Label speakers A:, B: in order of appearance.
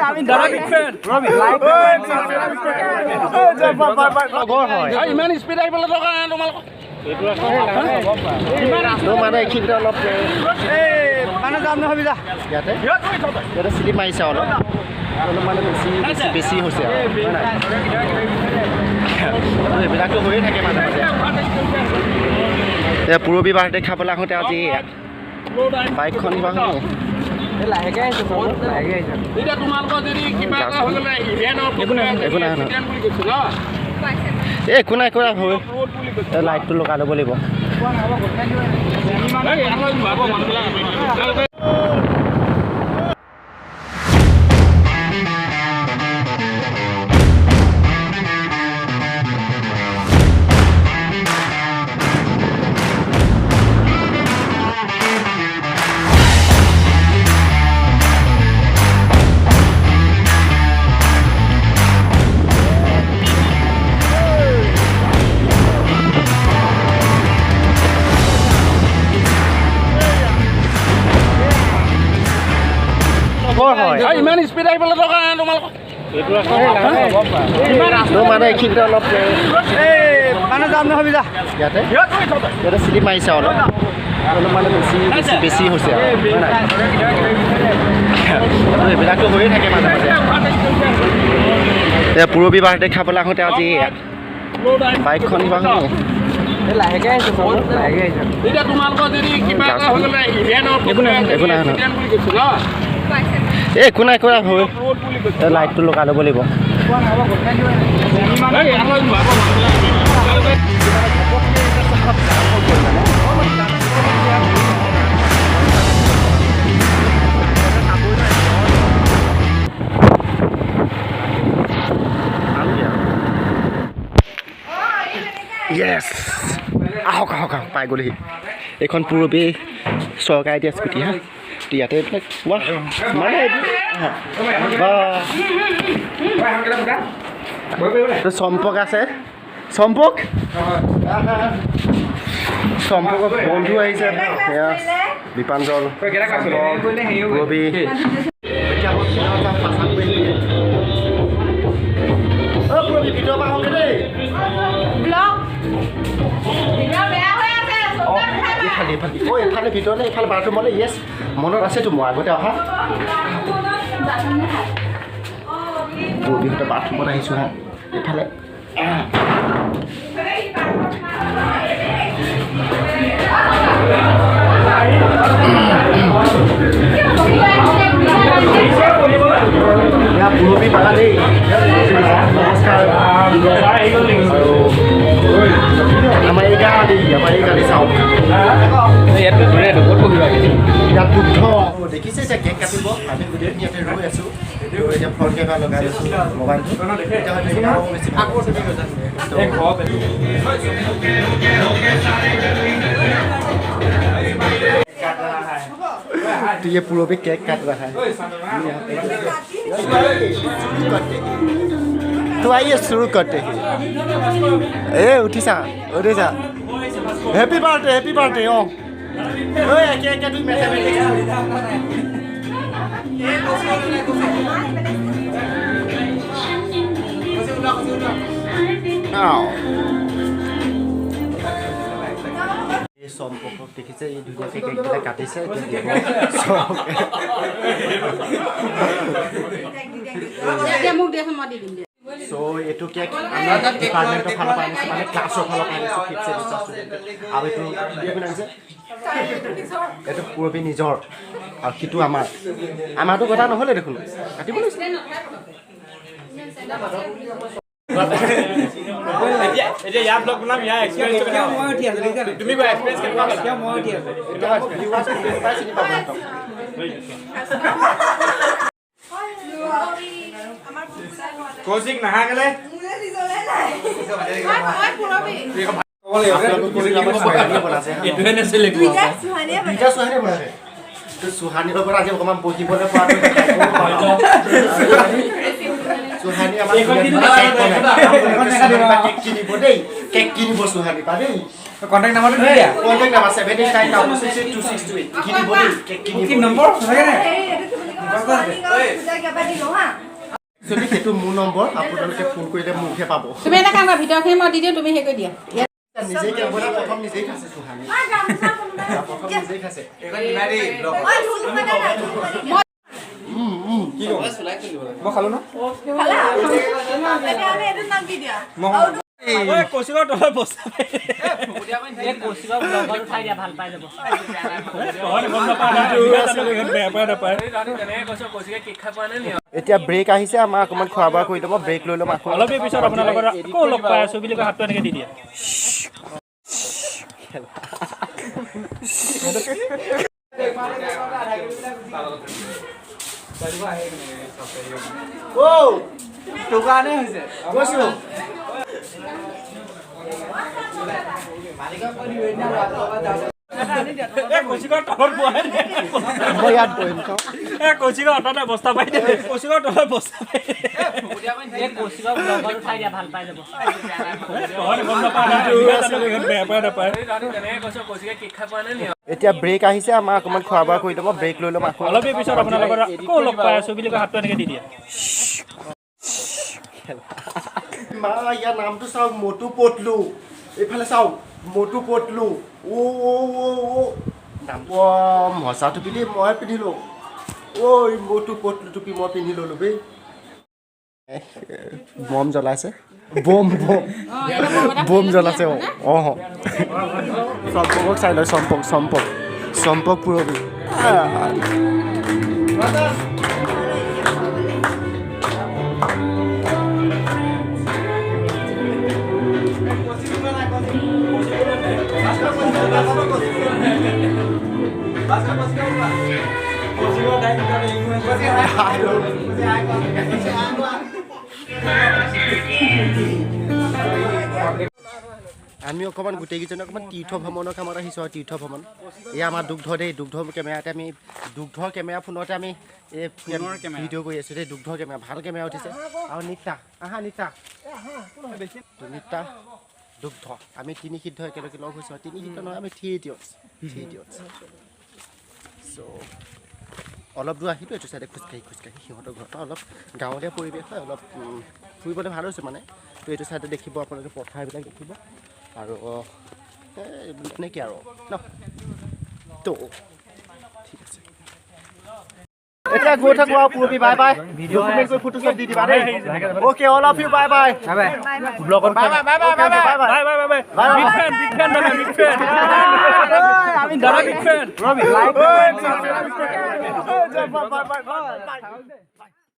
A: আমি দাদা big fan ইমান স্পীড আহিবলৈ দৰকাৰ নাই তোমালোকক
B: মানে এইখিনিতে অলপ
A: মানে যাম নহবি যা
B: ইয়াতে ইয়াতে চিটি মাৰিছে অলপ অলপ মানে বেছি হৈছে আৰু এইবিলাকতো হৈয়ে থাকে মাজে মাজে পুৰবী বাৰ্থডে খাবলৈ আহোঁতে আজি বাইকখন কিবা শুনি
A: লাহেকে আহিছো লাহেকে আহিছো এতিয়া তোমালোকৰ যদি কিবা এটা হৈ গ'লে
B: একো নাই একো নাই হয় লাইটটো লগাই ল'ব লাগিব
A: ইমান স্পীড আহিবলৈ দৰকাৰ নাই তোমালোকক
B: মানে এইখিনিতে অলপ
A: মানে যাম নহবি যা
B: ইয়াতে ইয়াতে চিটি মাৰিছে অলপ অলপ মানে বেছি হৈছে আৰু এইবিলাকতো হৈয়ে থাকে মাজে মাজে পুৰবী বাৰ্থডে খাবলৈ আহোঁতে আজি বাইকখন কিবা শুনি
A: লাহেকে আহিছো লাহেকে আহিছো এতিয়া তোমালোকৰ যদি কিবা এটা হৈ গ'লে
B: একো নাই একো নাই হয় লাইটটো লগাই ল'ব লাগিব য়েছ আহক পাই গ'লহি এইখন পুৰবী চৰকাৰে দিয়া স্কুটি হা ইয়াতে এইবিলাক মানে চম্পক আছে চম্পক বন্ধু আহিছে দীপাঞ্জল পুৰবী ভিডিঅ' পৰা আহোঁগে দেই এইফালে ভিতৰলৈ এইফালে বাথৰুমলৈ য়েছ মনত আছেতো মই আগতে অহা পুৰবীহঁতে বাথৰুমত আহিছোঁ হা এইফালে পুৰবী পালা দেই নমস্কাৰ আমাৰ এই গাড়ী চাওক ইয়াত দুগ্ধ দেখিছে এতিয়া কেক কাটিব আমি গোটেই ইয়াতে ৰৈ আছোঁ এতিয়া ফ্ৰণ্ট কেমেৰা লগাই লৈছোঁ মোবাইলটো तो ये पुरबी केक काट रहा है तो आइए शुरू करते हैं उठी सा हैप्पी बर्थडे ओ केक काट সম্পৰ্ক দেখিছে এই ধুনীয়াকৈ কেককেইটা কাটিছে চ' এইটো কেক আমাৰ ডিপাৰ্টমেণ্টৰ ফালৰ পৰা আনিছোঁ মানে ক্লাছৰ ফালৰ পৰা আনিছোঁ ফিফ্থ ছেমিষ্টাৰ ষ্টুডেণ্ট আৰু এইটো আনিছে এইটো পুৰবী নিজৰ আৰু সিটো আমাৰতো কথা নহ'লে দেখোন কাটিব লাগিছে এতিয়া ইয়াত ব্লগ বনাম ইয়াৰ এক্সপেৰিয়েন্স কেনেকুৱা মই উঠি আছে তুমি কোৱা এক্সপেৰিয়েন্স কেনেকুৱা কিয় মই উঠি আছে কোচিং নাহা গলে এটোহে নাছিলে দুইটা সুহানিয়ে বনাইছে তো সুহানিৰ পৰা আজি অকমান বহিবলৈ পোৱা সুহানি আমাৰ কেক কিনিব সুহানি পা দেই কন্টাক্ট নাম্বাৰটো দি দিয়া কন্টাক্ট নাম্বাৰ 79966262 কিনিব দেই কেক কিনিব কি নম্বৰ যদি সেইটো মোৰ নম্বৰ আপোনালোকে ফোন কৰিলে মোকহে পাব
C: তুমি এটা কাম কৰা ভিতৰখিনি মই দি দিওঁ তুমি হেৰি কৰি দিয়া
B: নিজেই কেৱল প্ৰথম নিজেই খাইছে চুহানি প্ৰথম নিজেই খাইছে
A: মই খালো ন কৌশিকৰ তলত বস্তা
B: এতিয়া ব্ৰেক আহিছে আমাৰ অকণমান খোৱা বোৱা কৰি ল'ব ব্ৰেক লৈ ল'ম
A: অলপ পিছত আপোনালোকৰ আকৌ লগ পাই আছো বুলি কৈ হাতটো এনেকে দি দিয়া
B: দোকানে হৈছে গৈছো
A: কৌশিকৰ তলত বহাই দে
B: মই ইয়াত বহিম
A: কৌশিকৰ অটতে বস্তা পাই দে কৌশিকৰ তলত বস্তা পাই
B: এতিয়া ব্ৰেক আহিছে আমাৰ অকণমান খোৱা বোৱা কৰি ল'ব ব্ৰেক লৈ ল'ম
A: অলপ পিছত আপোনালোকৰ আকৌ লগ পাই আছো বুলি কৈ হাতটো এনেকে দি দিয়া
B: মা ইয়াৰ নামটো চাওক মটু পটলু এইফালে চাওক মটু পটলু নাম মজা টুপি দেই মই পিন্ধিলোঁ ঐ মটু পটলু টুপি মই পিন্ধি ল'লোঁ দেই বম জ্বলাইছে বম বম বম জ্বলাইছে অঁ চম্পকক চাই লয় চম্পক পুৰবী আমি অকণমান গোটেইকেইজনে অকণমান তীৰ্থ ভ্ৰমণৰ কামত আহিছোঁ আৰু তীৰ্থ ভ্ৰমণ এয়া আমাৰ দুগ্ধ দেই দুগ্ধ কেমেৰাতে আমি দুগ্ধৰ কেমেৰা ফোনতে আমি এই ভিডিঅ' কৰি আছোঁ দেই দুগ্ধৰ কেমেৰা ভাল কেমেৰা উঠিছে আৰু নিতা আহা নিতা দুগ্ধ আমি তিনি সিদ্ধ একেলগে লগ হৈছোঁ তিনি সিদ্ধ নহয় আমি থ্ৰী ইডিয়টছ চ' অলপ দূৰ আহিলোঁ এইটো চাইডে খোজকাঢ়ি সিহঁতৰ ঘৰৰ পৰা অলপ গাঁৱলীয়া পৰিৱেশ হয় অলপ ফুৰিবলৈ ভাল হৈছে মানে তো এইটো চাইডে দেখিব আপোনালোকে পথাৰবিলাক দেখিব আৰু এনেকৈ আৰু ন তো ঠিক আছে এতিয়া গৈ থাকোঁ আৰু পুৰবি বাই বাই ডকুমেণ্ট কৰি ফটো চব দি দিবা দেই okay all of you bye bye
A: ব্লগত bye bye bye bye bye bye bye bye big friend আমি দাদা বিগ ফ্ৰেণ্ড ৰবি লাইক